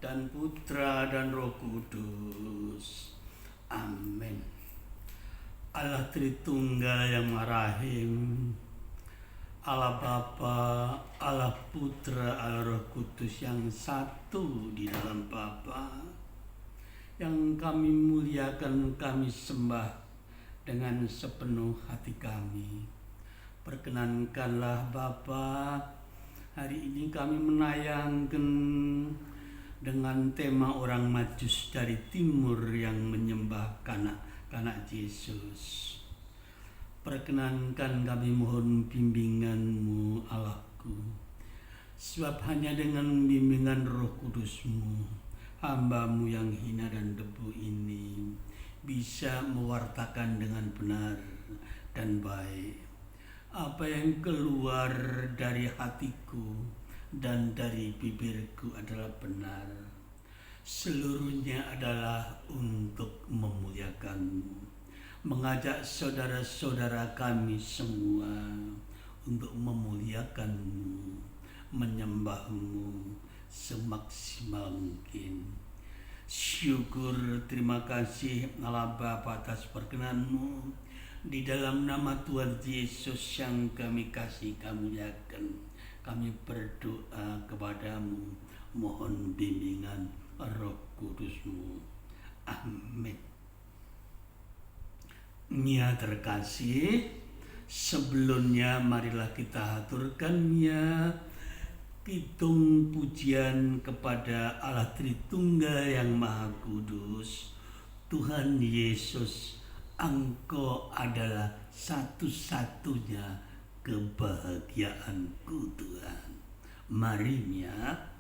dan Putra dan Roh Kudus. Amin. Allah Tritunggal yang Maha Rahim, Allah Bapa, Allah Putra, Allah Roh Kudus yang satu di dalam Bapa, yang kami muliakan, kami sembah dengan sepenuh hati kami. Perkenankanlah Bapa, hari ini kami menayangkan dengan tema orang Majus dari timur yang menyembah kanak Yesus. Perkenankan kami mohon bimbingan-Mu Allahku, sebab hanya dengan bimbingan Roh Kudus-Mu, hamba-Mu yang hina dan debu ini bisa mewartakan dengan benar dan baik. Apa yang keluar dari hatiku dan dari bibirku adalah benar. Seluruhnya adalah untuk memuliakan-Mu, mengajak saudara-saudara kami semua untuk memuliakan-Mu, menyembah-Mu semaksimal mungkin. Syukur, terima kasih Allah Bapa atas perkenan-Mu. Di dalam nama Tuhan Yesus yang kami kasih, kami muliakan, kami berdoa kepadamu, mohon bimbingan Roh Kudus-Mu. Amin. Nia terkasih, sebelumnya marilah kita haturkan Nia pitung pujian kepada Allah Tritunggal yang Maha Kudus. Tuhan Yesus, Engkau adalah satu-satunya kebahagiaanku Tuhan. Mari Nia.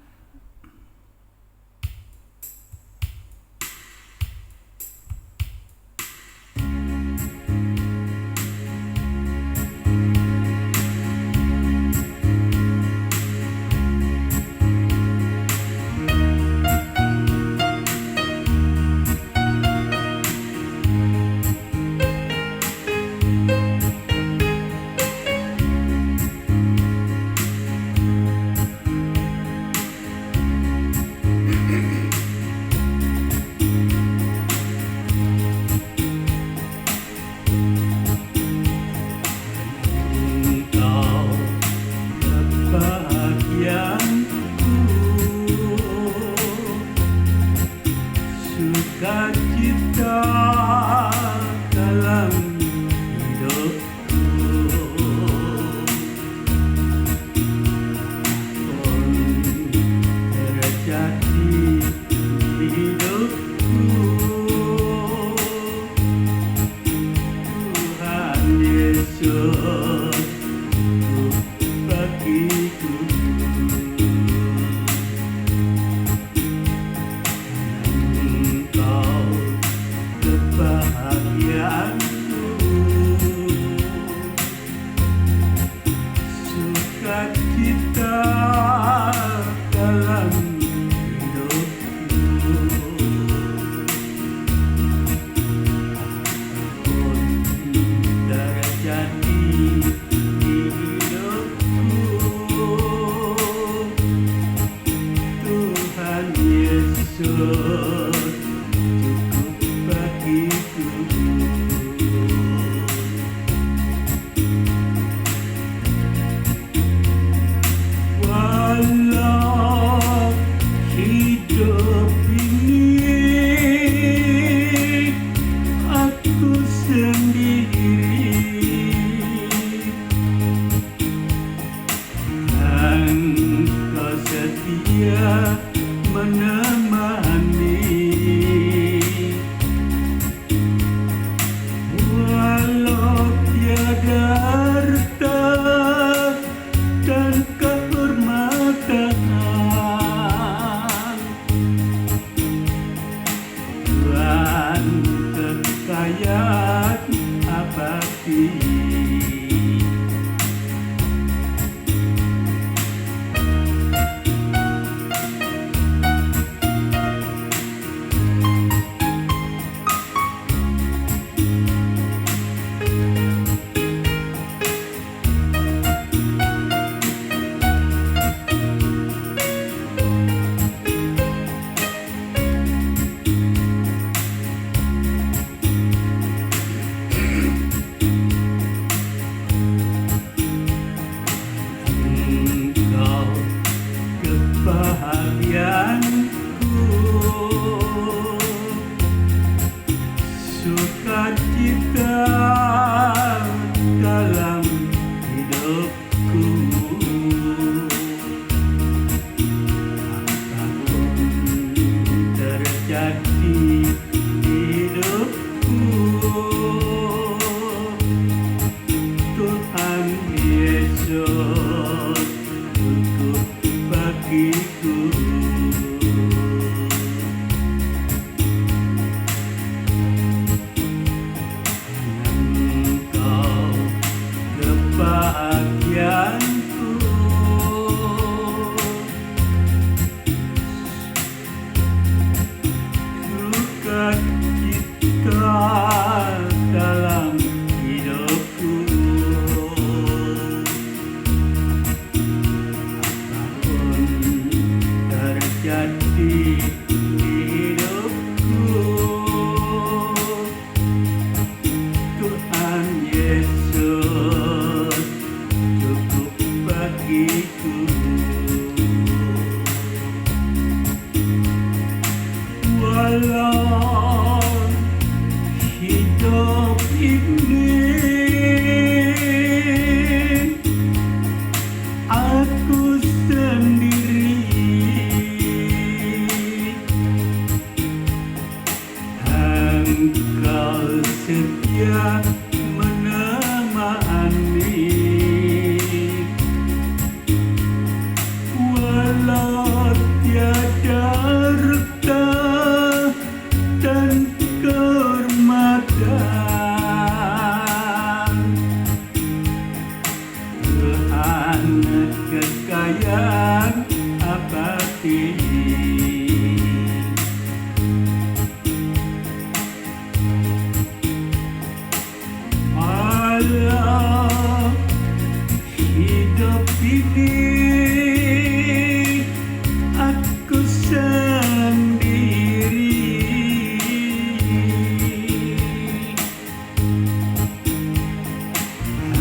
kebahagiaanku, sukacita dalam hidupku. Apapun terjadi hidupku, Tuhan Yesus cukup bagiku. Engkau kebahagiaanku, sukacita dalam hidupku. Apapun terjadi di hidupku, Tuhan Yesus cukup bagiku. Walau hidup ini aku sendiri, Engkau setia menemani. Walau tiada rekah dan kehormatan, Tuhan kekayaan abadi. Walau hidup ini aku sendiri,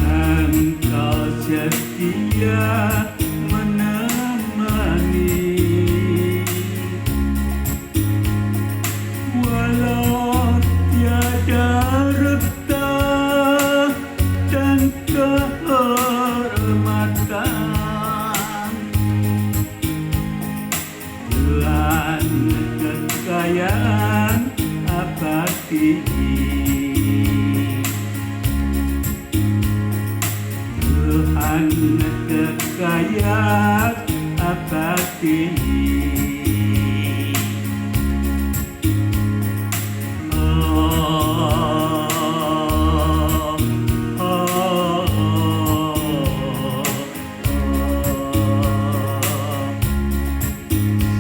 Engkau setia menemani. Walau tiada rekah dan kehormatan, Tuhan kekayaan abadi. Tuhan kekayaan abadi.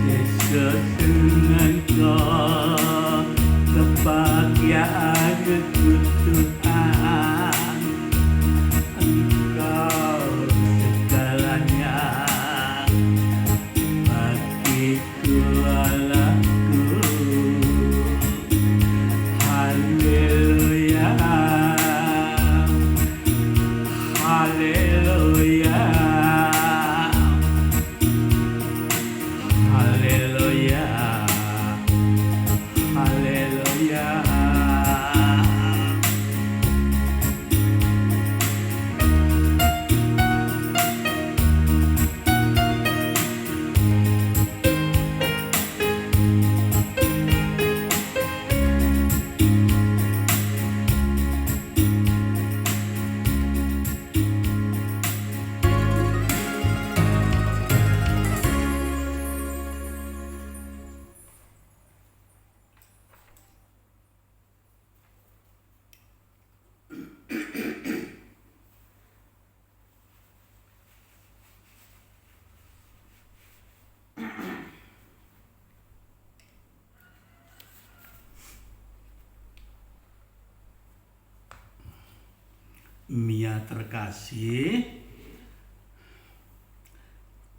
Yesus dengan Kau kebahagiaanku, Tuhan. Engkau segalanya bagiku, Allahku. Haleluya, haleluya, haleluya, haleluya. Mia terkasih,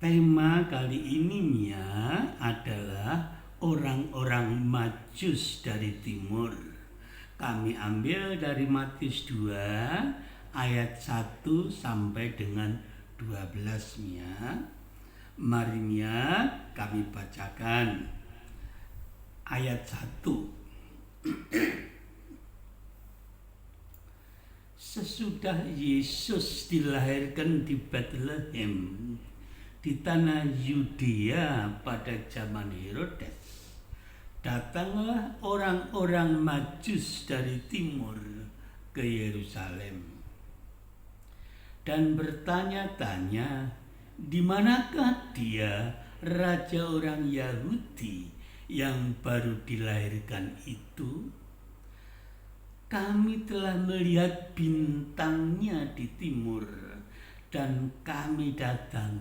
tema kali ini Mia adalah orang-orang Majus dari timur. Kami ambil dari Matius 2 ayat 1 sampai dengan 12 Mia. Mari Mia, kami bacakan ayat 1. Sesudah Yesus dilahirkan di Bethlehem di tanah Yudea pada zaman Herodes, datanglah orang-orang Majus dari timur ke Yerusalem dan bertanya-tanya, di manakah dia, raja orang Yahudi yang baru dilahirkan itu? Kami telah melihat bintangnya di timur dan kami datang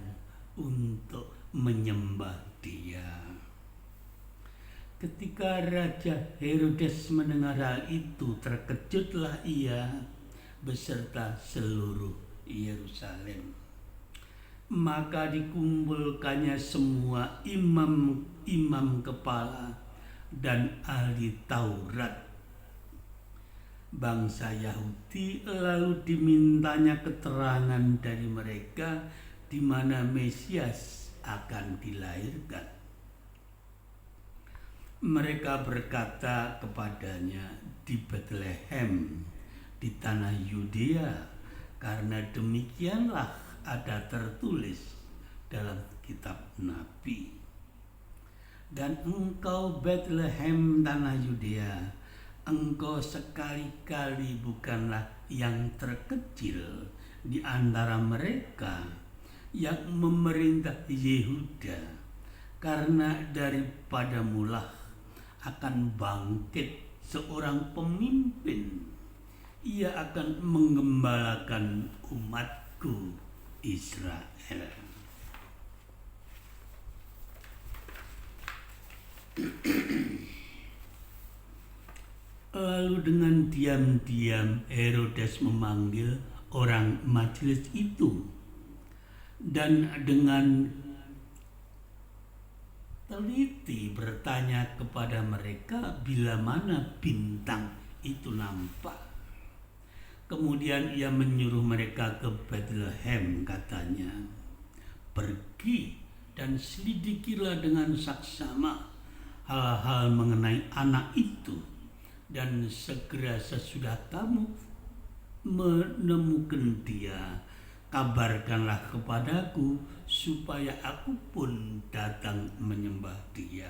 untuk menyembah dia. Ketika Raja Herodes mendengar hal itu, terkejutlah ia beserta seluruh Yerusalem. Maka dikumpulkannya semua imam kepala dan ahli Taurat bangsa Yahudi, lalu dimintanya keterangan dari mereka di mana Mesias akan dilahirkan. Mereka berkata kepadanya, di Bethlehem di tanah Yudea, karena demikianlah ada tertulis dalam kitab Nabi. Dan engkau Bethlehem tanah Yudea, engkau sekali-kali bukanlah yang terkecil di antara mereka yang memerintah Yehuda, karena daripadamulah akan bangkit seorang pemimpin. Ia akan menggembalakan umatku Israel. Lalu dengan diam-diam Herodes memanggil orang majelis itu dan dengan teliti bertanya kepada mereka bila mana bintang itu nampak. Kemudian ia menyuruh mereka ke Bethlehem, katanya, pergi dan selidikilah dengan saksama hal-hal mengenai anak itu. Dan segera sesudah kamu menemukan dia, kabarkanlah kepadaku supaya aku pun datang menyembah dia.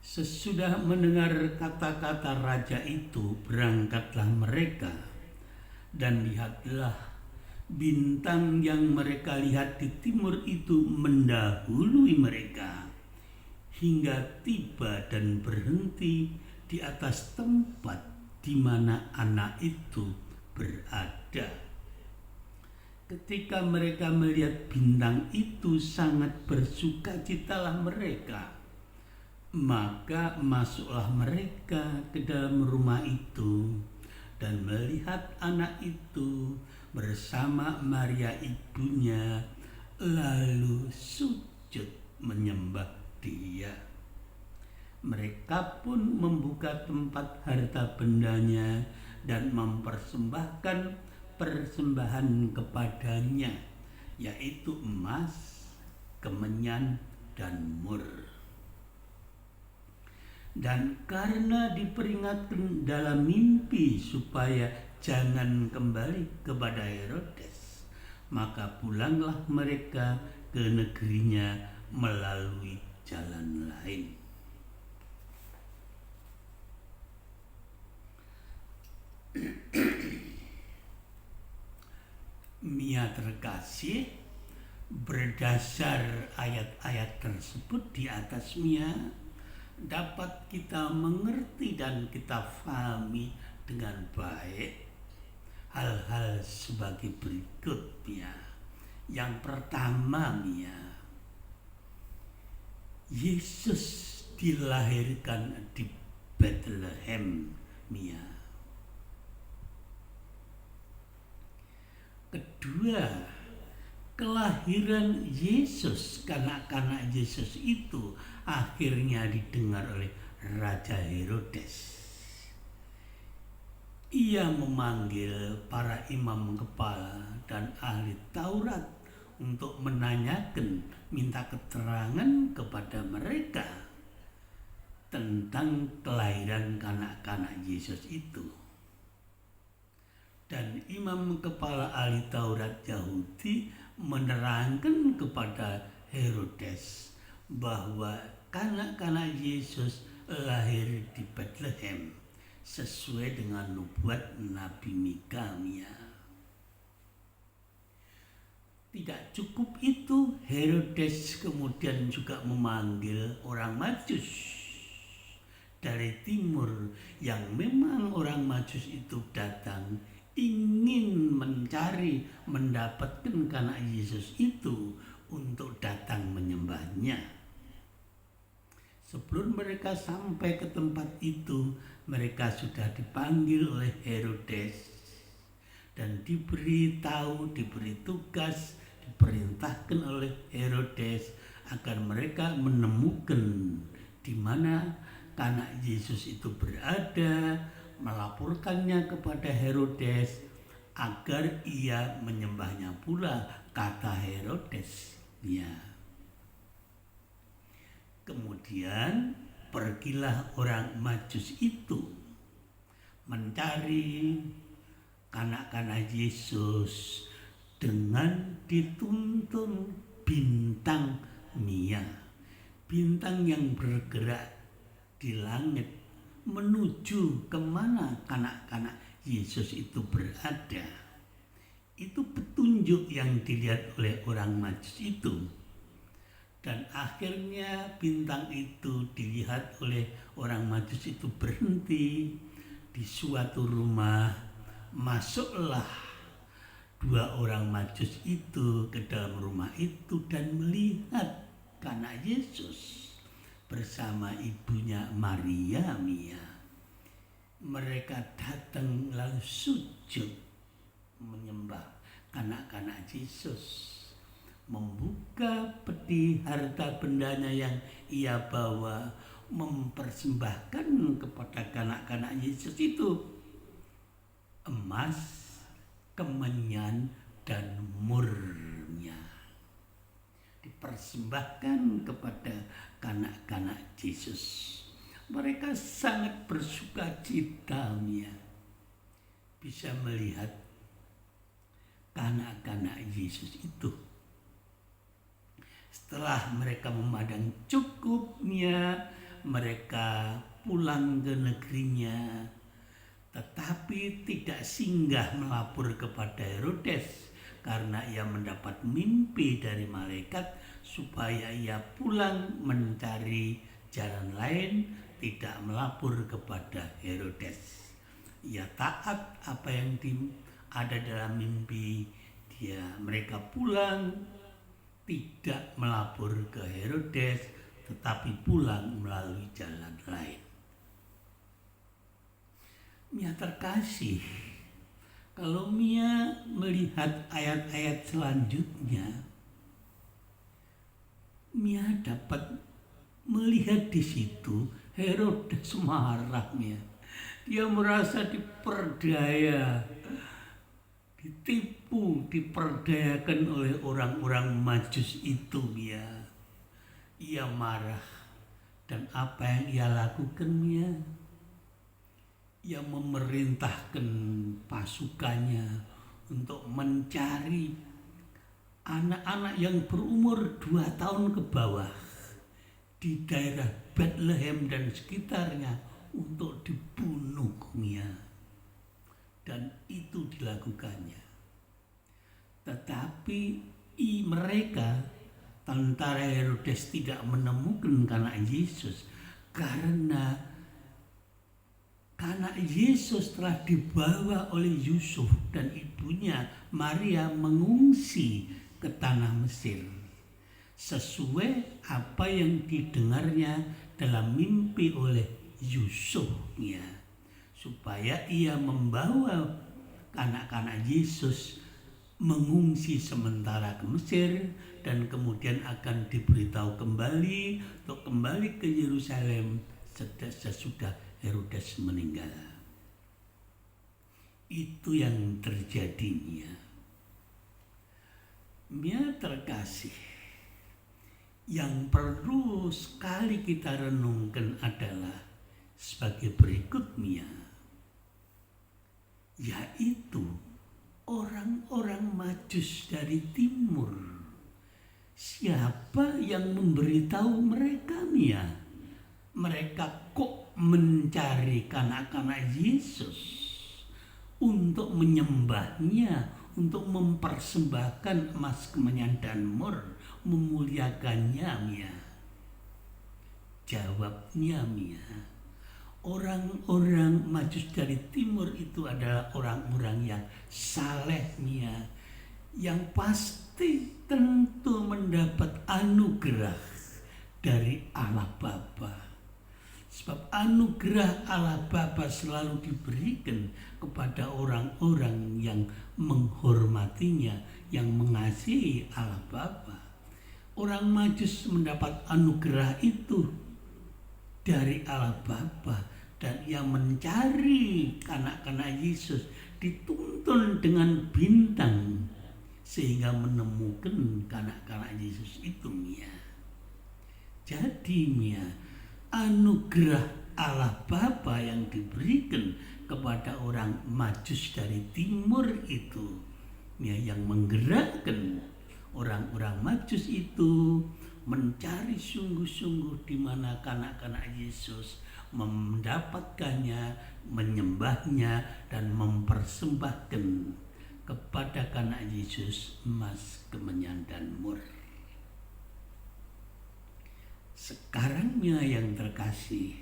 Sesudah mendengar kata-kata raja itu, berangkatlah mereka, dan lihatlah bintang yang mereka lihat di timur itu mendahului mereka, hingga tiba dan berhenti di atas tempat di mana anak itu berada. Ketika mereka melihat bintang itu, sangat bersukacitalah mereka. Maka masuklah mereka ke dalam rumah itu dan melihat anak itu bersama Maria ibunya, lalu sujud menyembah dia. Mereka pun membuka tempat harta bendanya dan mempersembahkan persembahan kepadanya, yaitu emas, kemenyan, dan mur. Dan karena diperingatkan dalam mimpi supaya jangan kembali kepada Herodes, maka pulanglah mereka ke negerinya melalui jalan lain. Mia terkasih, berdasar ayat-ayat tersebut di atas Mia, dapat kita mengerti dan kita fahami dengan baik hal-hal sebagai berikut, Mia. Yang pertama, Mia, Yesus dilahirkan di Bethlehem, Mia. Kedua, kelahiran Yesus, kanak-kanak Yesus itu akhirnya didengar oleh Raja Herodes. Ia memanggil para imam kepala dan ahli Taurat untuk menanyakan, minta keterangan kepada mereka tentang kelahiran kanak-kanak Yesus itu. Dan imam kepala ahli Taurat Yahudi menerangkan kepada Herodes bahwa kanak-kanak Yesus lahir di Bethlehem sesuai dengan nubuat Nabi Mika. Tidak cukup itu, Herodes kemudian juga memanggil orang Majus dari timur yang memang orang Majus itu datang ingin mencari, mendapatkan kanak Yesus itu untuk datang menyembahnya. Sebelum mereka sampai ke tempat itu, mereka sudah dipanggil oleh Herodes dan diberi tugas, diperintahkan oleh Herodes agar mereka menemukan di mana kanak Yesus itu berada, melaporkannya kepada Herodes agar ia menyembahnya pula, kata Herodes. Ya. Kemudian pergilah orang Majus itu mencari kanak-kanak Yesus dengan dituntun bintang bintang yang bergerak di langit menuju kemana kanak-kanak Yesus itu berada. Itu petunjuk yang dilihat oleh orang Majus itu. Dan akhirnya bintang itu dilihat oleh orang Majus itu berhenti di suatu rumah. Masuklah dua orang Majus itu ke dalam rumah itu dan melihat kanak Yesus bersama ibunya Maria. Mereka datang lalu sujud menyembah kanak-kanak Yesus, membuka peti harta bendanya yang ia bawa, mempersembahkan kepada kanak-kanak Yesus itu emas, kemenyan, dan murnya. Dipersembahkan kepada kanak-kanak Yesus. Mereka sangat bersuka cita bisa melihat kanak-kanak Yesus itu. Setelah mereka memandang cukupnya, mereka pulang ke negerinya, tetapi tidak singgah melapor kepada Herodes karena ia mendapat mimpi dari malaikat supaya ia pulang mencari jalan lain, tidak melapor kepada Herodes. Ia taat apa yang ada dalam mimpi mereka pulang, tidak melapor ke Herodes, tetapi pulang melalui jalan lain. Mia terkasih, kalau Mia melihat ayat-ayat selanjutnya, Mia dapat melihat di situ Herodes marah. Dia merasa diperdaya, ditipu, diperdayakan oleh orang-orang Majus itu. Ia marah, dan apa yang ia lakukan? Ia memerintahkan pasukannya untuk mencari anak-anak yang berumur 2 tahun ke bawah di daerah Bethlehem dan sekitarnya untuk dibunuh. Dan itu dilakukannya. Tetapi mereka, tentara Herodes, tidak menemukan kanak Yesus karena kanak Yesus telah dibawa oleh Yusuf dan ibunya Maria mengungsi ke tanah Mesir, sesuai apa yang didengarnya dalam mimpi oleh Yusuf, supaya ia membawa kanak-kanak Yesus mengungsi sementara ke Mesir dan kemudian akan diberitahu kembali untuk kembali ke Yerusalem sesudah Herodes meninggal. Itu yang terjadinya. Mia terkasih, yang perlu sekali kita renungkan adalah sebagai berikut Mia, yaitu orang-orang Majus dari timur. Siapa yang memberitahu mereka Mia? Mereka kok mencari kanak-kanak Yesus untuk menyembahnya, untuk mempersembahkan emas, kemenyan, dan mur, memuliakannya Mia. Jawabnya Mia, orang-orang Majus dari timur itu adalah orang-orang yang saleh Mia, yang pasti tentu mendapat anugerah dari Allah Bapa. Sebab anugerah Allah Bapa selalu diberikan kepada orang-orang yang menghormatinya, yang mengasihi Allah Bapa. Orang Majus mendapat anugerah itu dari Allah Bapa, dan yang mencari kanak-kanak Yesus dituntun dengan bintang sehingga menemukan kanak-kanak Yesus itu Mia. Jadi Mia, anugerah Allah Bapa yang diberikan kepada orang Majus dari timur itu ya, yang menggerakkan orang-orang Majus itu mencari sungguh-sungguh di mana kanak-kanak Yesus, mendapatkannya, menyembahnya, dan mempersembahkan kepada kanak Yesus emas, kemenyan, dan mur. Sekarang yang terkasih,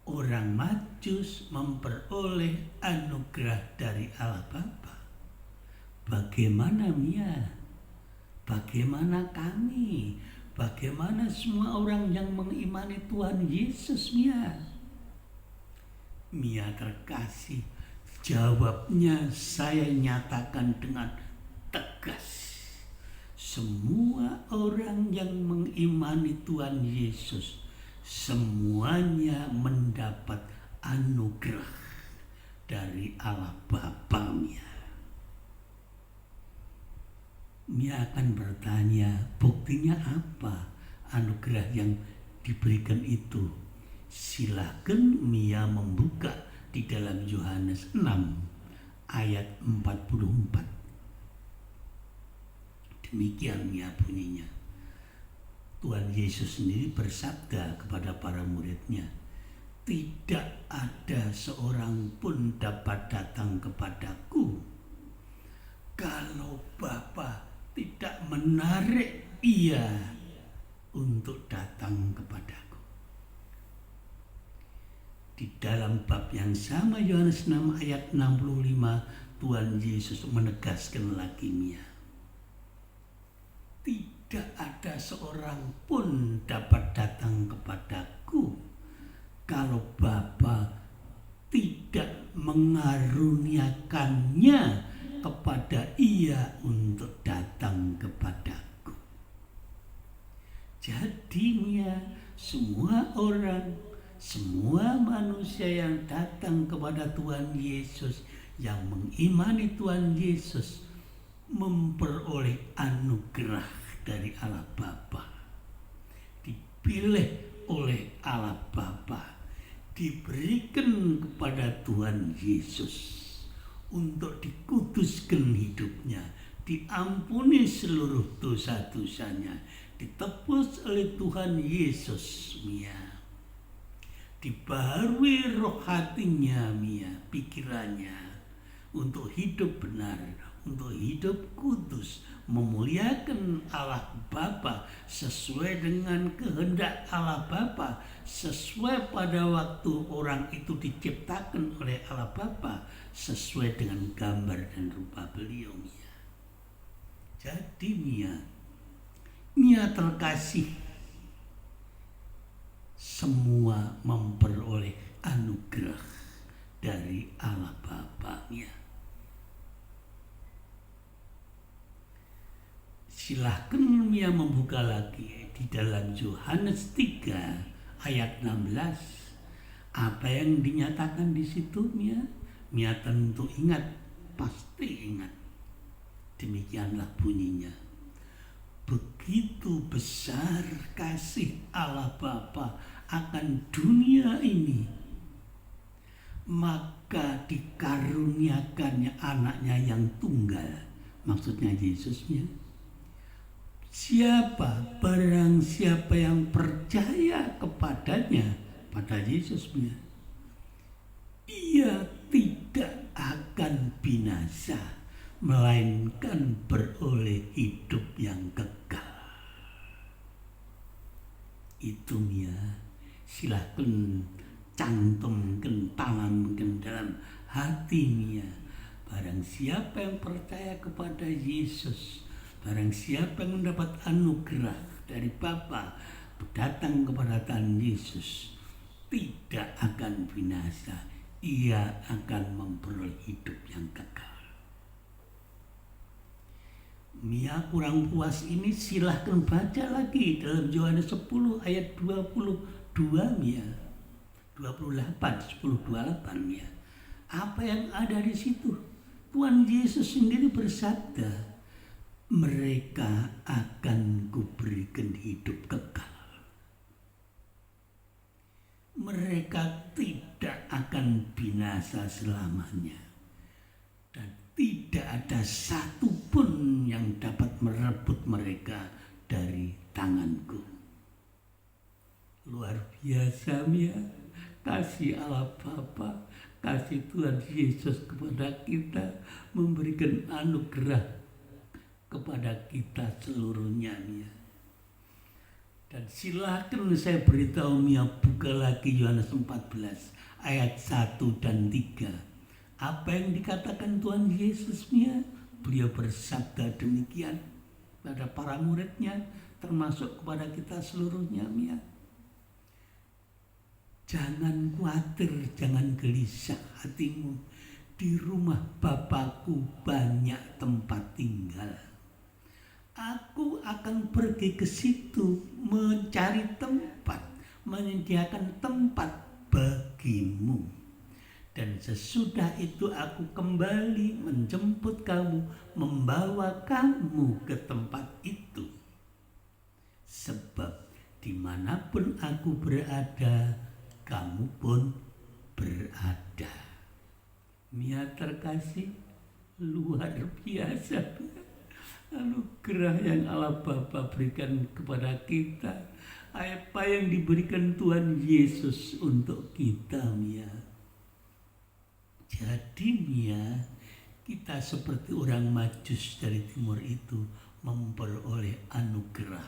orang Majus memperoleh anugerah dari Allah Bapa. Bagaimana Mia? Bagaimana kami? Bagaimana semua orang yang mengimani Tuhan Yesus Mia? Mia terkasih, jawabnya saya nyatakan dengan tegas. Semua orang yang mengimani Tuhan Yesus, semuanya mendapat anugerah dari Allah Bapa Mia. Mia akan bertanya, buktinya apa anugerah yang diberikan itu? Silakan Mia membuka di dalam Yohanes 6 ayat 44. Demikian Mia bunyinya. Tuhan Yesus sendiri bersabda kepada para muridnya, tidak ada seorang pun dapat datang kepadaku kalau Bapa tidak menarik ia untuk datang kepadaku. Di dalam bab yang sama Yohanes 6 ayat 65, Tuhan Yesus menegaskan lagi Mia, tidak ada seorang pun dapat datang kepadaku kalau Bapa tidak mengaruniakannya kepada ia untuk datang kepadaku. Jadi Mia, semua orang, semua manusia yang datang kepada Tuhan Yesus, yang mengimani Tuhan Yesus, memperoleh anugerah dari Allah Bapa. Dipilih oleh Allah Bapa, diberikan kepada Tuhan Yesus untuk dikuduskan hidupnya, diampuni seluruh dosa-dosanya, ditebus oleh Tuhan Yesus Mia, dibaharui roh hatinya Mia, pikirannya, untuk hidup benar, untuk hidup kudus, memuliakan Allah Bapa sesuai dengan kehendak Allah Bapa, sesuai pada waktu orang itu diciptakan oleh Allah Bapa, sesuai dengan gambar dan rupa beliau Mia. Jadi Mia terkasih, semua memperoleh anugerah dari Allah Bapa Mia. Silahkan Mia membuka lagi di dalam Yohanes 3 ayat 16. Apa yang dinyatakan di situ Mia? Mia tentu ingat, pasti ingat. Demikianlah bunyinya. Begitu besar kasih Allah Bapa akan dunia ini, maka dikaruniakannya anaknya yang tunggal, maksudnya Yesusnya. Barang siapa yang percaya kepadanya, pada Yesusnya, ia tidak akan binasa, melainkan beroleh hidup yang kekal. Itu ya, silahkan cantumkan, tanamkan dalam hatinya. Barang siapa yang percaya kepada Yesus, barang siapa yang mendapat anugerah dari Bapa datang kepada Tuhan Yesus, tidak akan binasa, ia akan memperoleh hidup yang kekal. Mia kurang puas ini silahkan baca lagi dalam Yohanes 10 ayat 22 Mia. 28, 10:28 Mia. Apa yang ada di situ? Tuhan Yesus sendiri bersabda, mereka akan kuberikan hidup kekal. Mereka tidak akan binasa selamanya. Dan tidak ada satupun yang dapat merebut mereka dari tanganku. Luar biasa ya, kasih Allah Bapa, kasih Tuhan Yesus kepada kita, memberikan anugerah kepada kita seluruhnya ya. Dan silakan saya beritahu Mia, buka lagi Yohanes 14 ayat 1 dan 3. Apa yang dikatakan Tuhan Yesus Mia? Beliau bersabda demikian pada para muridnya, termasuk kepada kita seluruhnya Mia. Jangan khawatir, jangan gelisah hatimu. Di rumah Bapakku banyak tempat tinggal. Aku akan pergi ke situ mencari tempat, menyediakan tempat bagimu. Dan sesudah itu aku kembali menjemput kamu, membawa kamu ke tempat itu. Sebab dimanapun aku berada, kamu pun berada. Mia terkasih, luar biasa anugerah yang Allah Bapa berikan kepada kita. Apa yang diberikan Tuhan Yesus untuk kita Mia. Jadi Mia, kita seperti orang Majus dari timur itu memperoleh anugerah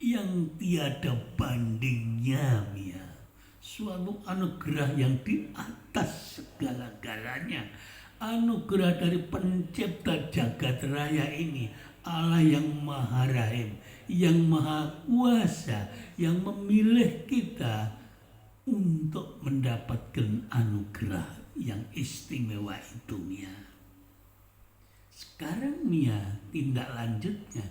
yang tiada bandingnya Mia. Suatu anugerah yang di atas segala-galanya. Anugerah dari pencipta jagat raya ini, Allah yang maha rahim, yang maha kuasa, yang memilih kita untuk mendapatkan anugerah yang istimewa itu Mia. Sekarang Mia, tindak lanjutnya,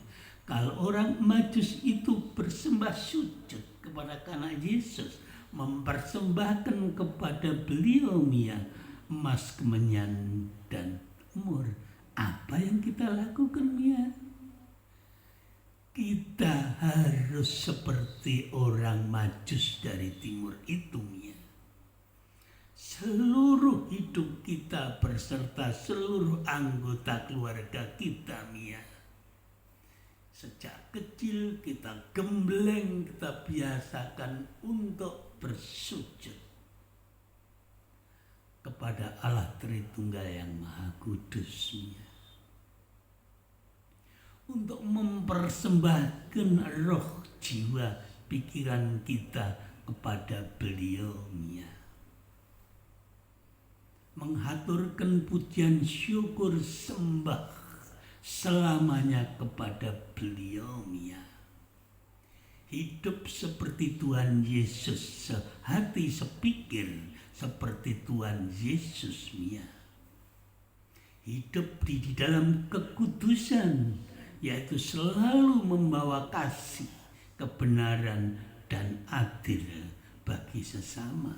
kalau orang Majus itu bersembah sujud kepada anak Yesus, mempersembahkan kepada beliau Mia emas, kemenyan, dan mur, apa yang kita lakukan Mia? Kita harus seperti orang Majus dari timur itu Mia. Seluruh hidup kita beserta seluruh anggota keluarga kita Mia. Sejak kecil kita gembleng, kita biasakan untuk bersujud kepada Allah Tritunggal yang Maha Kudus Mia. Untuk mempersembahkan roh, jiwa, pikiran kita kepada beliau Mia. Menghaturkan pujian syukur sembah selamanya kepada beliau Mia. Hidup seperti Tuhan Yesus, sehati sepikir seperti Tuhan Yesus Mia. Hidup di dalam kekudusan, yaitu selalu membawa kasih, kebenaran, dan adil bagi sesama.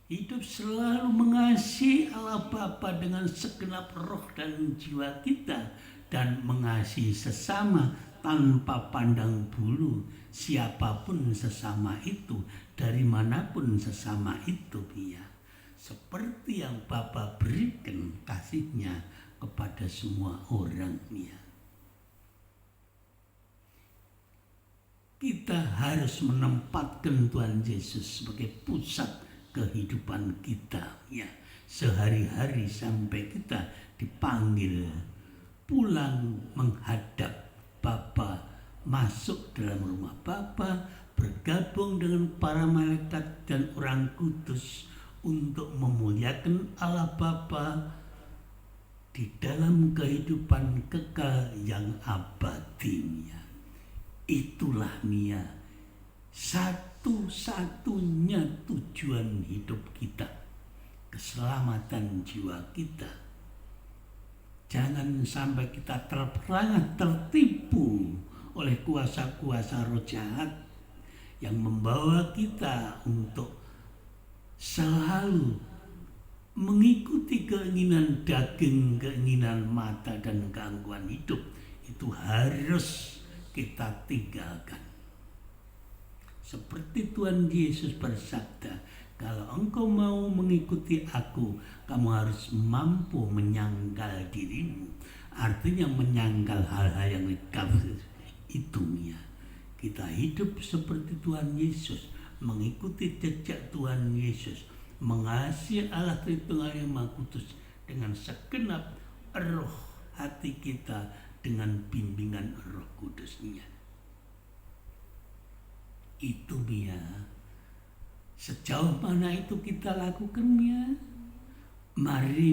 Hidup selalu mengasihi Allah Bapa dengan segenap roh dan jiwa kita, dan mengasihi sesama tanpa pandang bulu siapapun sesama itu, dari manapun sesama itu ya. Seperti yang Bapa berikan kasih-Nya kepada semua orang ya. Kita harus menempatkan Tuhan Yesus sebagai pusat kehidupan kita ya, sehari-hari sampai kita dipanggil pulang menghadap Bapa, masuk dalam rumah Bapa, bergabung dengan para malaikat dan orang kudus untuk memuliakan Allah Bapa di dalam kehidupan kekal yang abadi. Itulah satu-satunya tujuan hidup kita, keselamatan jiwa kita. Jangan sampai kita tertipu oleh kuasa-kuasa roh jahat yang membawa kita untuk selalu mengikuti keinginan daging, keinginan mata, dan gangguan hidup. Itu harus kita tinggalkan. Seperti Tuhan Yesus bersabda, kalau engkau mau mengikuti aku, kamu harus mampu menyangkal dirimu. Artinya menyangkal hal-hal yang negatif itu ya. Kita hidup seperti Tuhan Yesus, mengikuti jejak Tuhan Yesus, mengasihi Allah Tritunggal yang Maha Kudus dengan segenap roh hati kita, dengan bimbingan Roh Kudus-Nya. Itu sejauh mana itu kita lakukan mari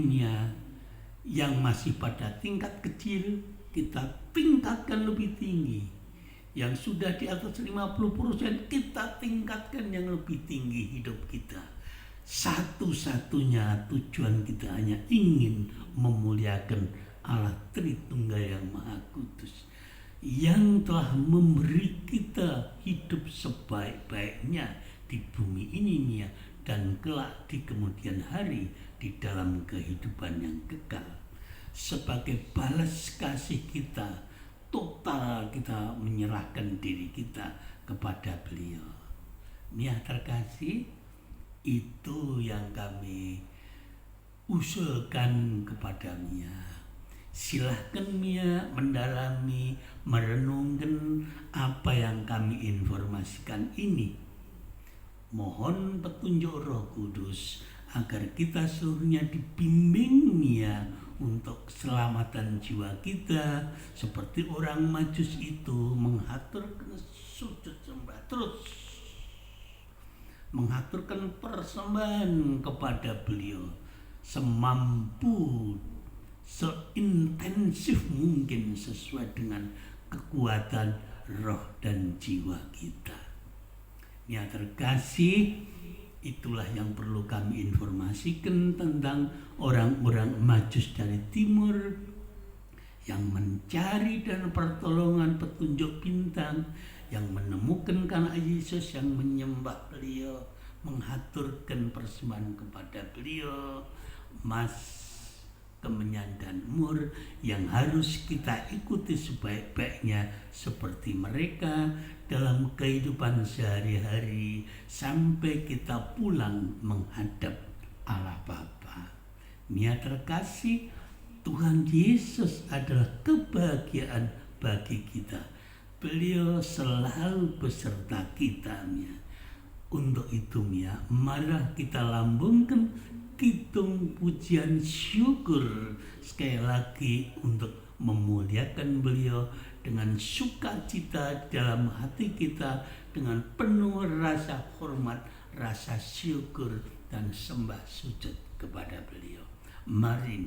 yang masih pada tingkat kecil kita tingkatkan lebih tinggi. Yang sudah di atas 50% kita tingkatkan yang lebih tinggi hidup kita. Satu-satunya tujuan kita hanya ingin memuliakan Allah Tritunggal yang Maha Kudus, yang telah memberi kita hidup sebaik-baiknya di bumi ini dan kelak di kemudian hari di dalam kehidupan yang kekal. Sebagai balas kasih kita, total kita menyerahkan diri kita kepada Beliau. Terkasih, itu yang kami usulkan kepada Silahkan mendalami, merenungkan apa yang kami informasikan ini. Mohon petunjuk Roh Kudus agar kita seluruhnya dibimbing untuk keselamatan jiwa kita, seperti orang Majus itu mengaturkan sujud sembah terus, mengaturkan persembahan kepada Beliau semampu, seintensif mungkin sesuai dengan kekuatan roh dan jiwa kita. Terkasih, itulah yang perlu kami informasikan tentang orang-orang Majus dari timur yang mencari dan pertolongan petunjuk bintang, yang menemukan Kana Yesus, yang menyembah Beliau, mengaturkan persembahan kepada Beliau, kemenyan dan mur yang harus kita ikuti sebaik-baiknya seperti mereka dalam kehidupan sehari-hari sampai kita pulang menghadap Allah Bapa. Terkasih, Tuhan Yesus adalah kebahagiaan bagi kita. Beliau selalu beserta kita. Untuk itu marilah kita lambungkan hitung pujian syukur sekali lagi untuk memuliakan Beliau dengan sukacita dalam hati kita, dengan penuh rasa hormat, rasa syukur dan sembah sujud kepada Beliau. Mari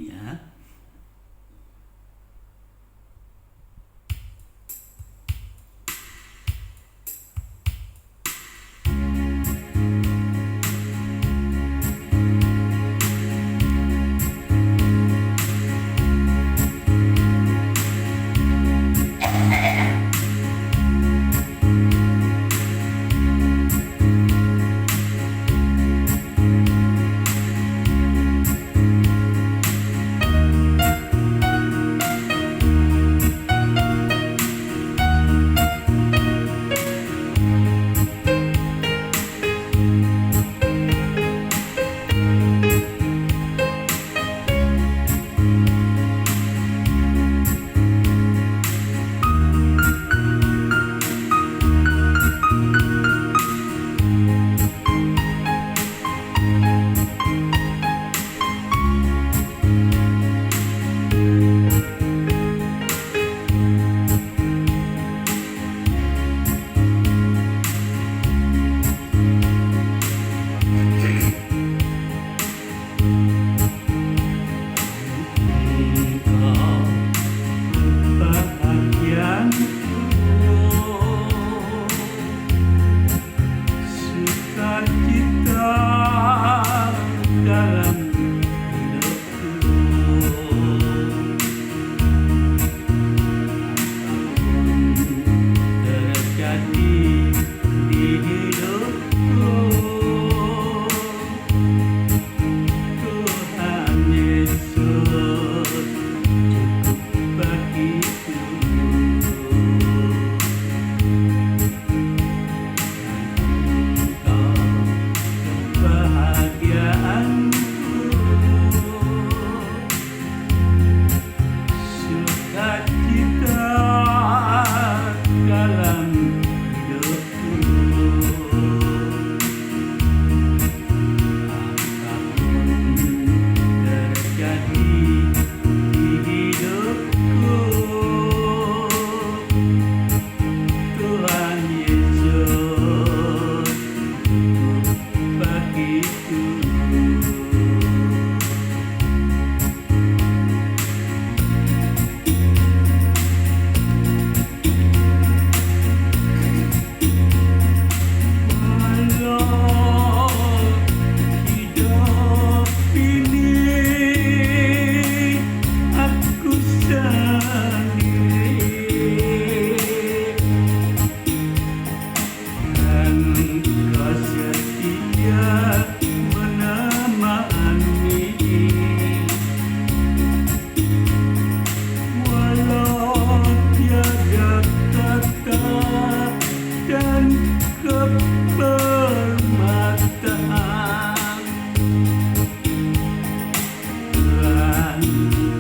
kepermataan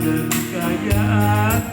dan kekayaan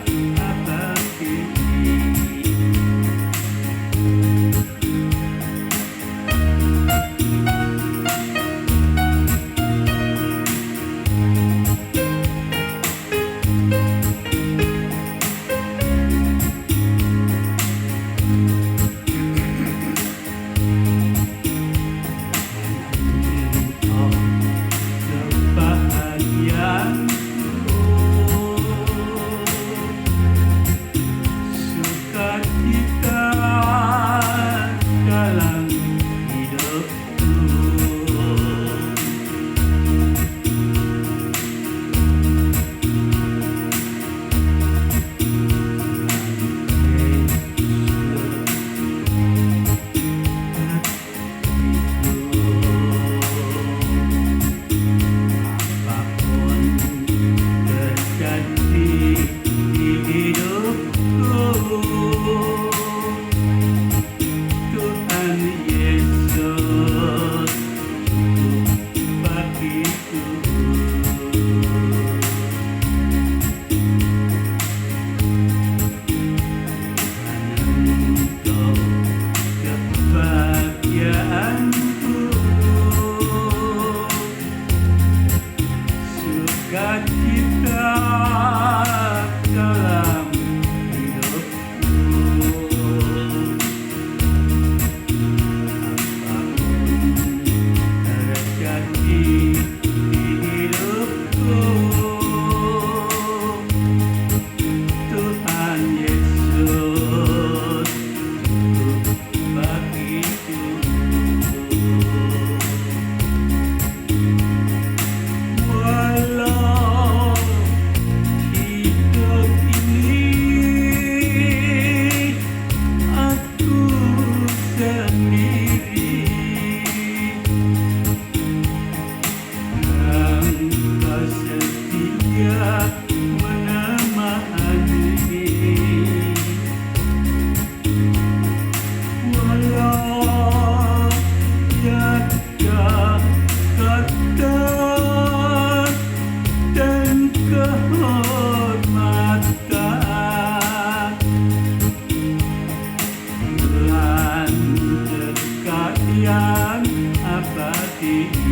abadi.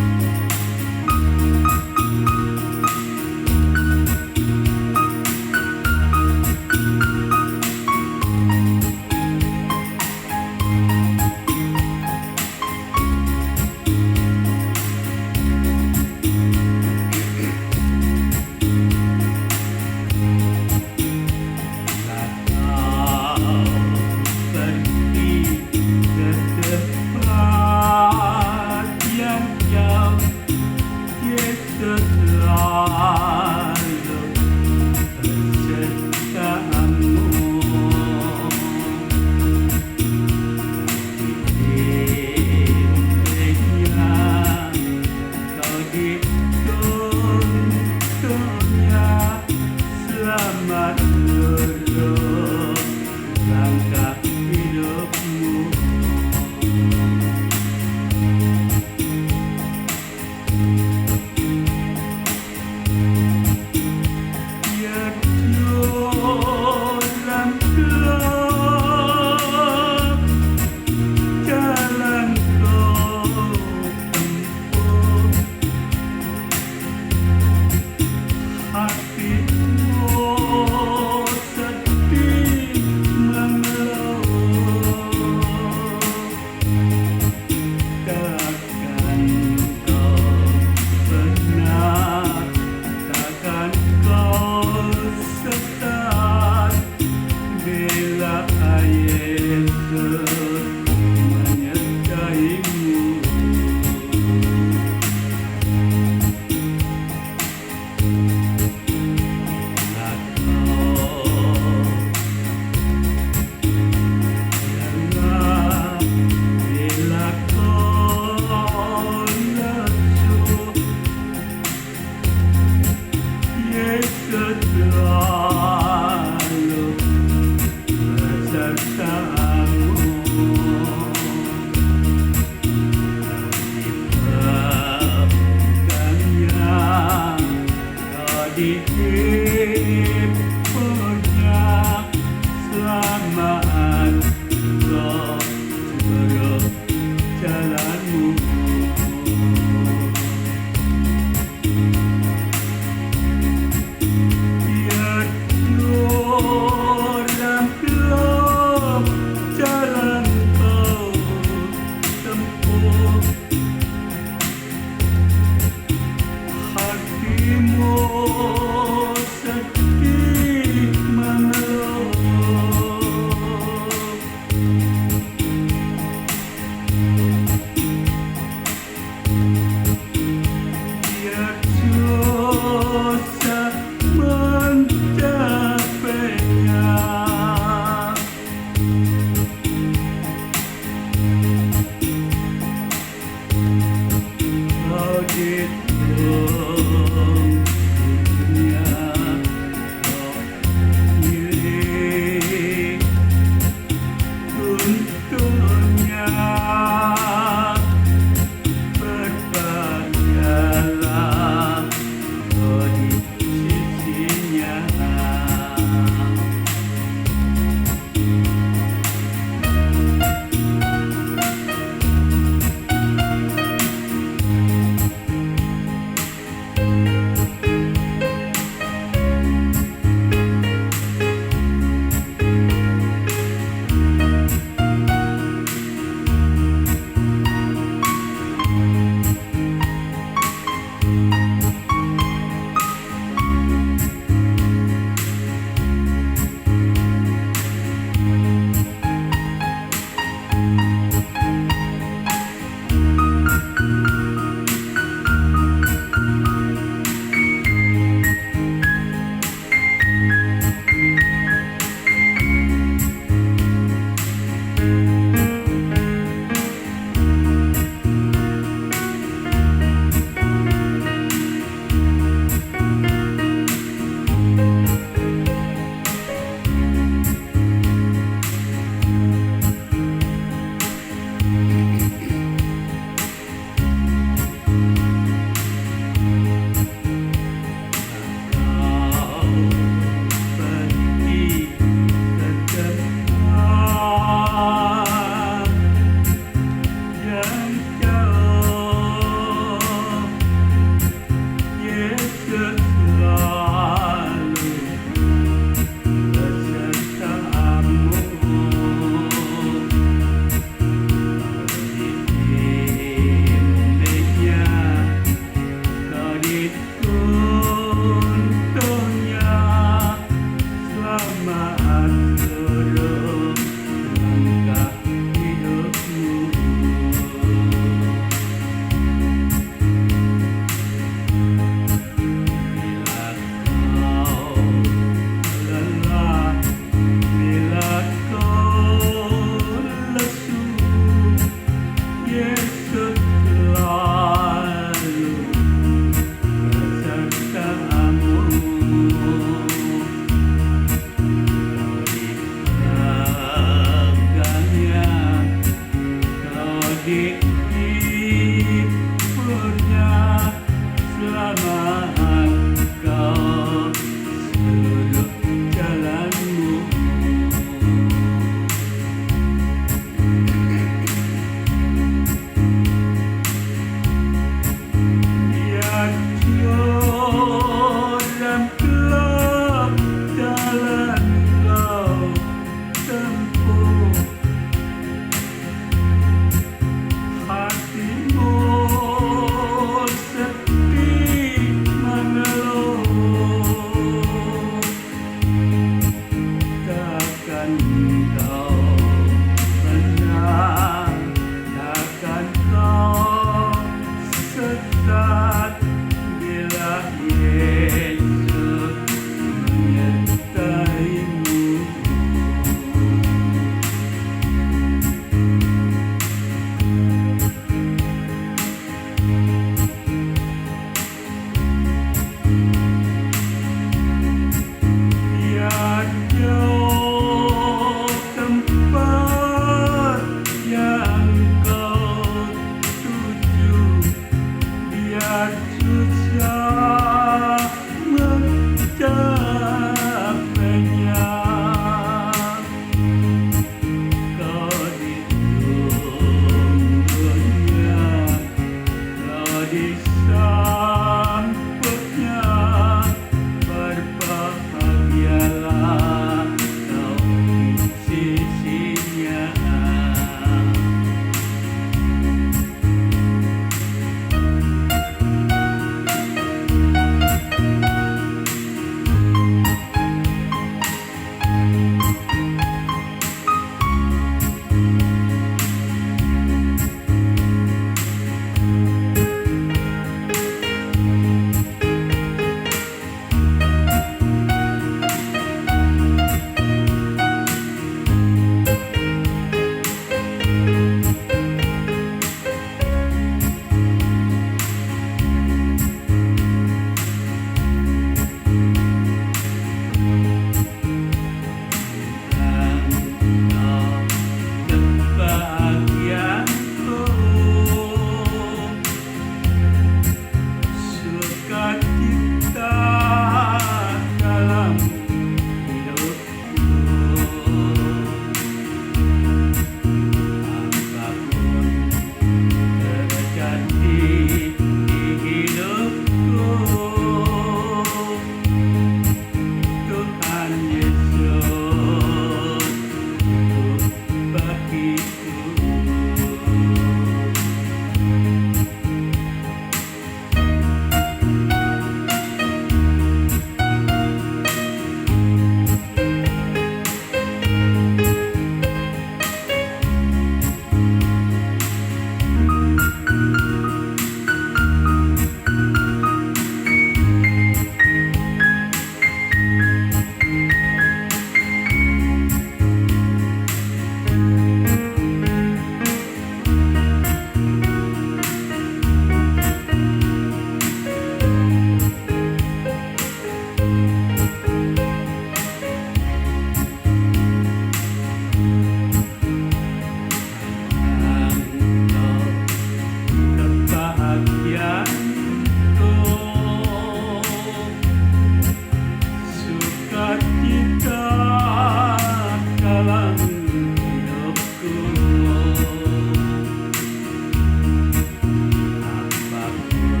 Apapun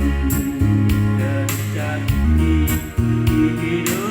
terjadi di hidup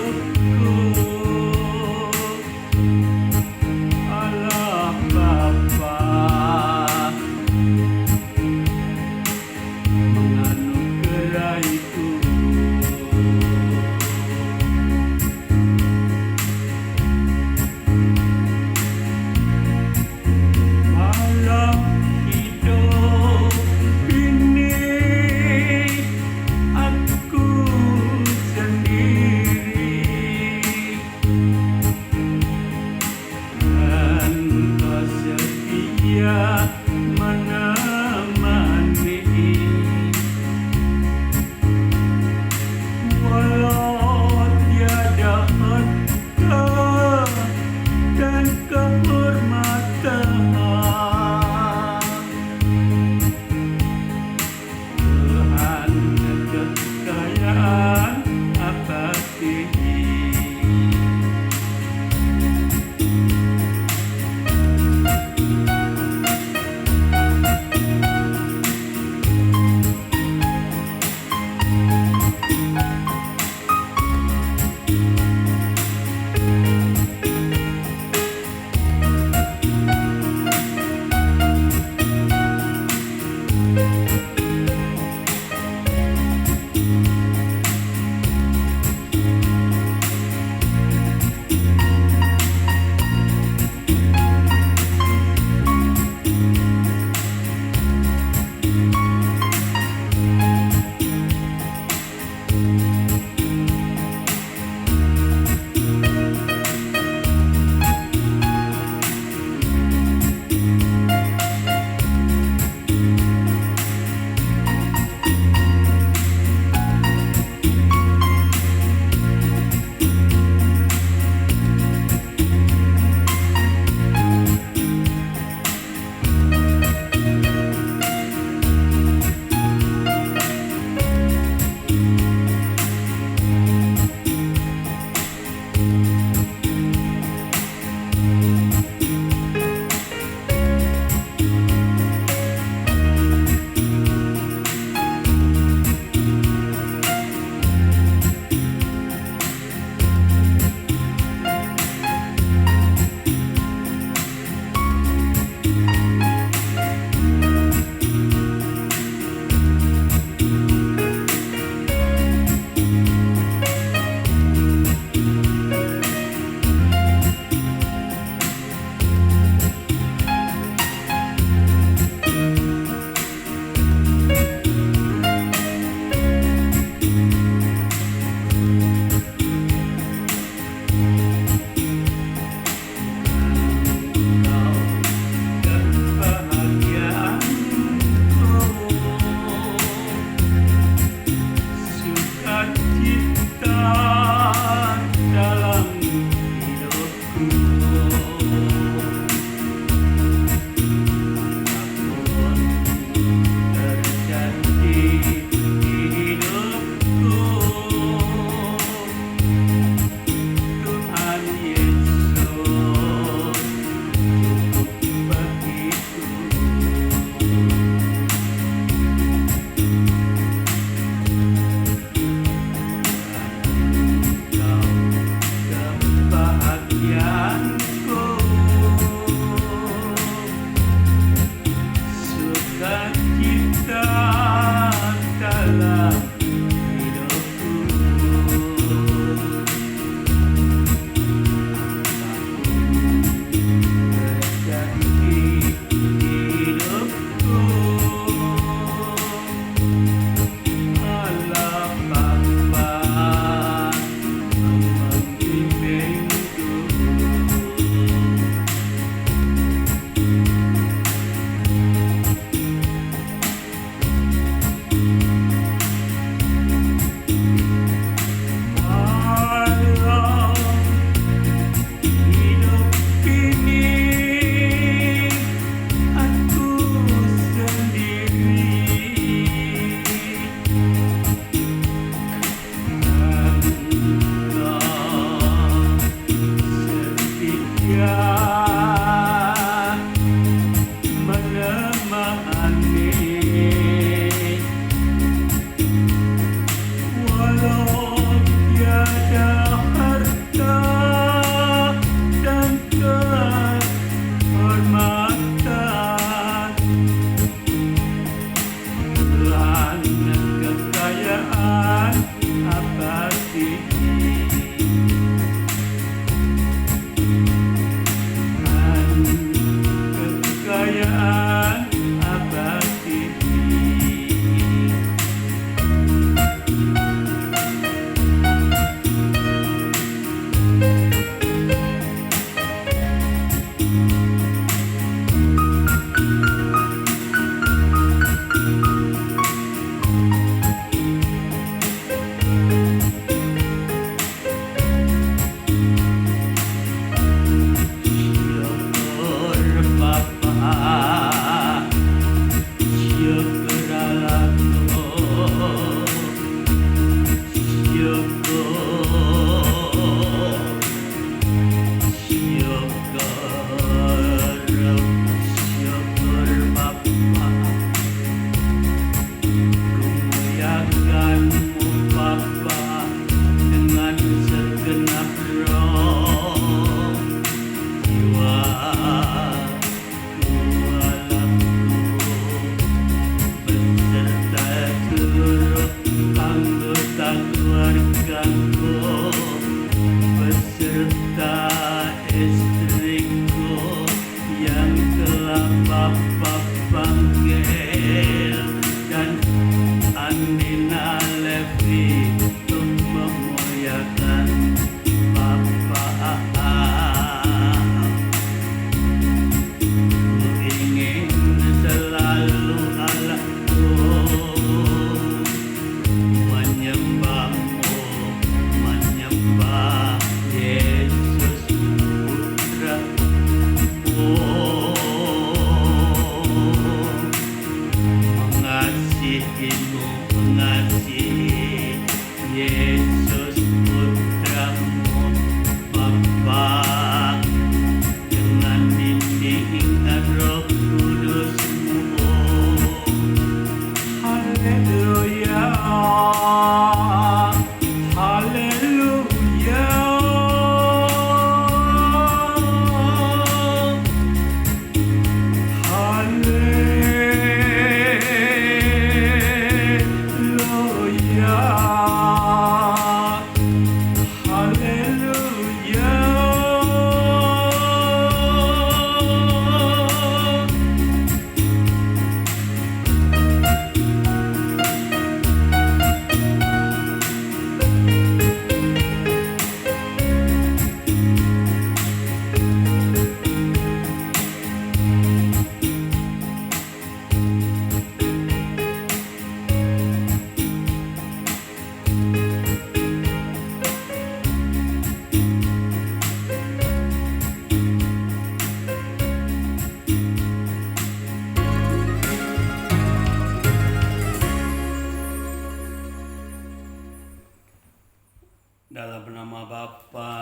Bapa,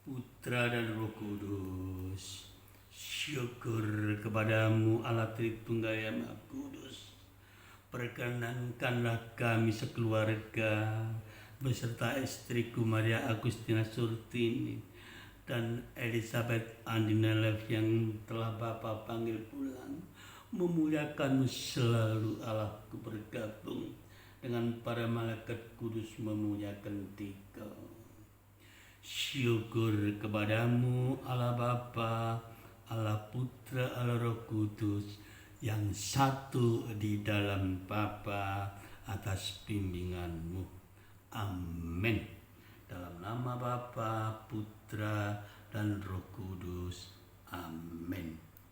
Putra dan Roh Kudus. Syukur kepadamu Allah Tritunggal yang Maha Kudus. Perkenankanlah kami sekeluarga beserta istriku Maria Agustina Surtini dan Elizabeth Andina Lev yang telah Bapa panggil pulang, memuliakanmu selalu Allahku, bergabung dengan para malaikat kudus memuliakan Dikau. Syukur kepadamu Allah Bapa, Allah Putra, Allah Roh Kudus, yang satu di dalam Bapa, atas bimbinganmu. Amin. Dalam nama Bapa, Putra, dan Roh Kudus. Amin.